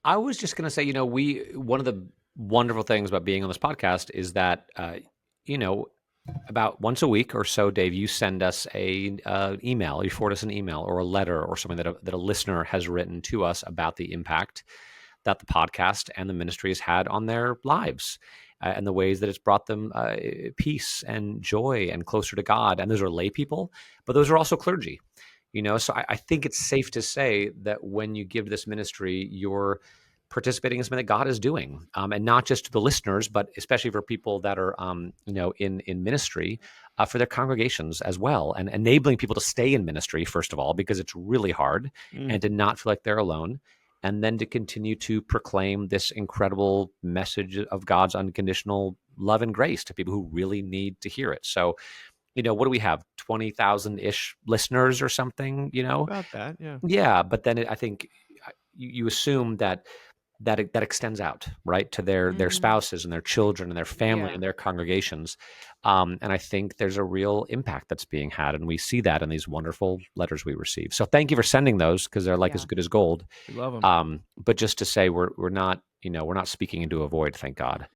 I was just going to say, one of the wonderful things about being on this podcast is that, you know, about once a week or so, Dave, you send us a email, you forward us an email or a letter or something that a listener has written to us about the impact that the podcast and the ministry has had on their lives, and the ways that it's brought them peace and joy and closer to God. And those are lay people, but those are also clergy. So I think it's safe to say that when you give this ministry, you're participating in something that God is doing, and not just to the listeners, but especially for people that are, in ministry, for their congregations as well, and enabling people to stay in ministry first of all, because it's really hard, and Mm. to not feel like they're alone, and then to continue to proclaim this incredible message of God's unconditional love and grace to people who really need to hear it. So, what do we have? 20,000 ish listeners or something, About that, yeah. Yeah. But then I think you assume that extends out, right, to their Mhm. spouses and their children and their family Yeah. and their congregations. And I think there's a real impact that's being had. And we see that in these wonderful letters we receive. So thank you for sending those, because they're like as Yeah. good as gold. We love them. But just to say, we're not speaking into a void, thank God.